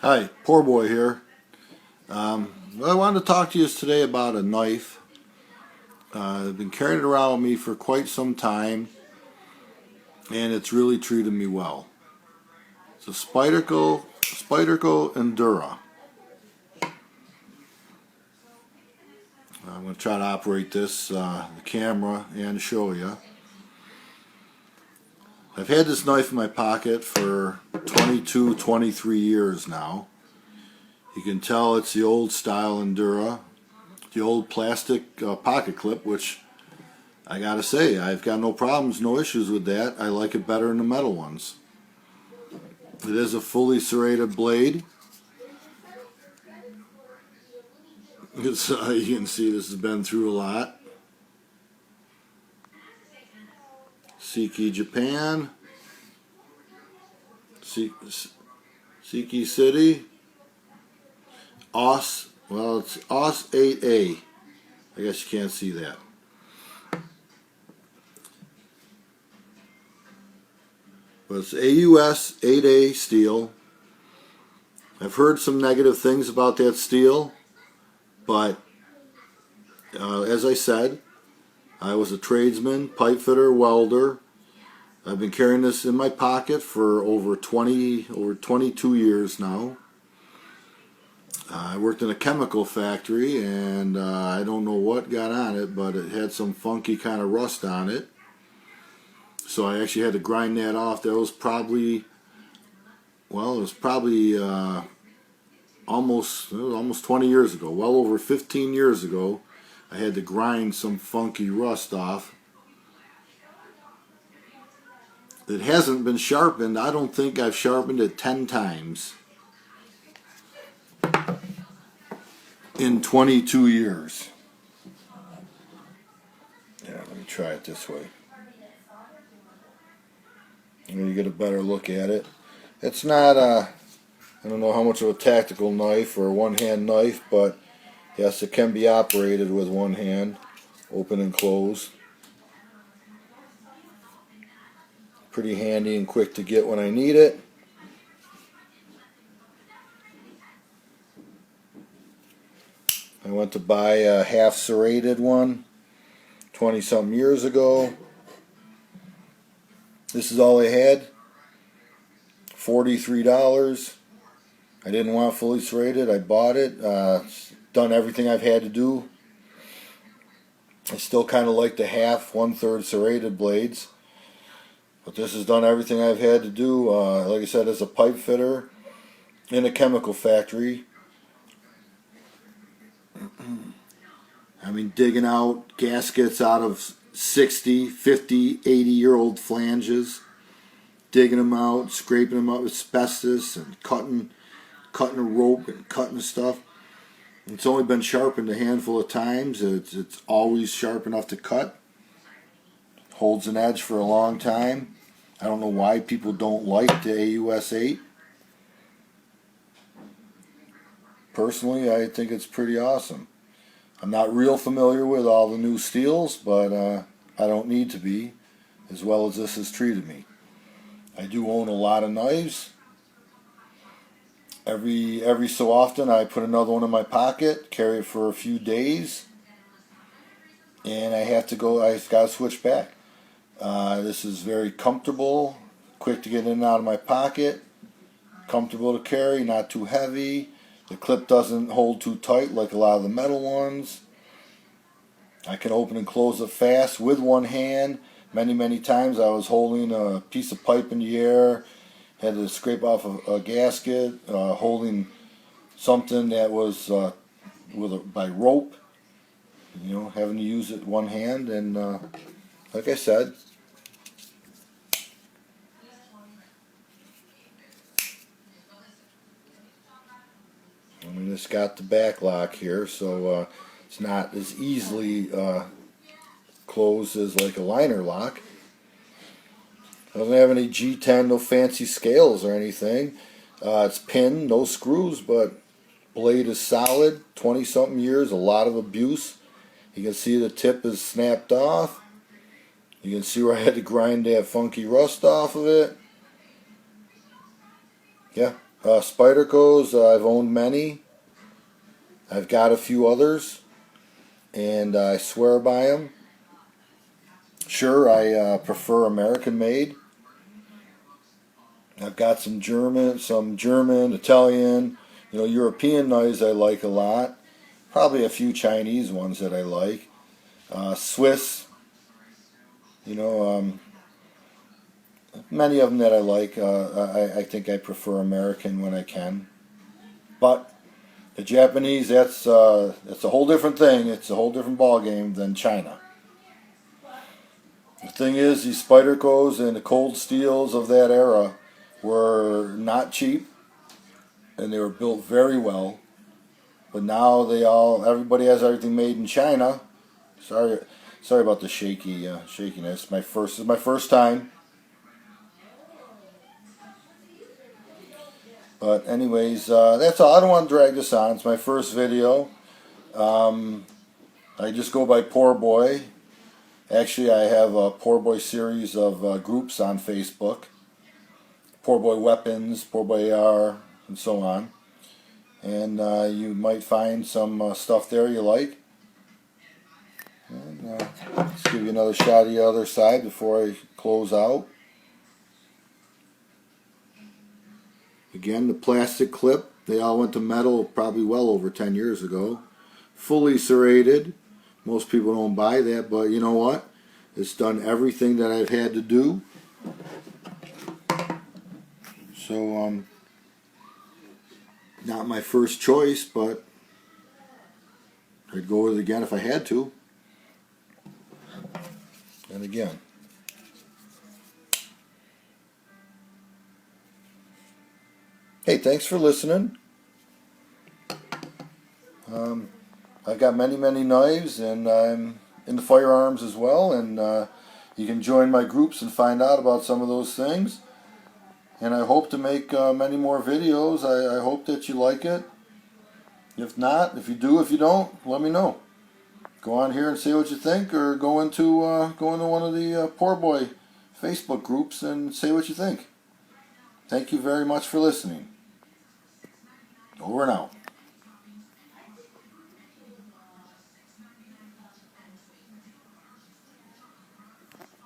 Hi, poor boy here. I wanted to talk to you today about a knife. I've been carrying it around with me for quite some time, and it's really treated me well. It's a Spyderco Endura. I'm going to try to operate this, the camera, and show you. I've had this knife in my pocket for 22, 23 years now. You can tell it's the old style Endura, the old plastic pocket clip, which I gotta say, I've got no problems, no issues with that. I like it better than the metal ones. It is a fully serrated blade. You can see this has been through a lot. Siki, Japan. Siki City. It's OS 8A. I guess you can't see that. But it's AUS 8A steel. I've heard some negative things about that steel, but as I said, I was a tradesman, pipe fitter, welder. I've been carrying this in my pocket for over 22 years now. I worked in a chemical factory, and I don't know what got on it, but it had some funky kind of rust on it. So I actually had to grind that off. That was probably, almost 20 years ago, well over 15 years ago. I had to grind some funky rust off. It hasn't been sharpened. I don't think I've sharpened it 10 times in 22 years. Yeah, let me try it this way. You get a better look at it. It's not I don't know how much of a tactical knife or a one-hand knife, but yes, it can be operated with one hand, open and close. Pretty handy and quick to get when I need it. I went to buy a half serrated one 20-something years ago. This is all I had. $43. I didn't want fully serrated. I bought it. Done everything I've had to do. I still kind of like the half, 1/3 serrated blades. But this has done everything I've had to do. Like I said, as a pipe fitter in a chemical factory. I mean, digging out gaskets out of 60, 50, 80-year-old flanges. Digging them out, scraping them up with asbestos, and cutting a rope and cutting stuff. It's only been sharpened a handful of times. It's always sharp enough to cut. Holds an edge for a long time. I don't know why people don't like the AUS 8. Personally, I think it's pretty awesome. I'm not real familiar with all the new steels, but I don't need to be, as well as this has treated me. I do own a lot of knives. Every so often I put another one in my pocket, carry it for a few days, and I've got to switch back. This is very comfortable, quick to get in and out of my pocket, comfortable to carry, not too heavy. The clip doesn't hold too tight like a lot of the metal ones. I can open and close it fast with one hand. Many times I was holding a piece of pipe in the air, had to scrape off a gasket, holding something that was by rope, having to use it one hand, and like I said, it's got the back lock here, so it's not as easily closed as like a liner lock. Doesn't have any G10, no fancy scales or anything. It's pinned, no screws, but blade is solid. 20-something years, a lot of abuse. You can see the tip is snapped off. You can see where I had to grind that funky rust off of it. Yeah, Spydercos, I've owned many. I've got a few others, and I swear by them. Sure, I prefer American-made. I've got some German, Italian, European knives I like a lot. Probably a few Chinese ones that I like. Swiss, you know, many of them that I like. I think I prefer American when I can. But the Japanese, that's a whole different thing. It's a whole different ball game than China. The thing is, these Spydercos and the Cold Steels of that era were not cheap, and they were built very well. But now everybody has everything made in China. Sorry about the shakiness. This is my first time. But anyways, that's all. I don't want to drag this on. It's my first video. I just go by Poor Boy. Actually, I have a Poor Boy series of groups on Facebook. Poor Boy Weapons, Poor Boy AR, and so on. And you might find some stuff there you like. And let's give you another shot of the other side before I close out. Again, the plastic clip, they all went to metal probably well over 10 years ago. Fully serrated. Most people don't buy that, but you know what? It's done everything that I've had to do. So, not my first choice, but I'd go with it again if I had to. And again. Hey, thanks for listening. I've got many knives, and I'm into firearms as well, and you can join my groups and find out about some of those things. And I hope to make many more videos. I hope that you like it. If not, if you do, if you don't, let me know. Go on here and say what you think, or go into one of the Poor Boy Facebook groups and say what you think. Thank you very much for listening. Over and out.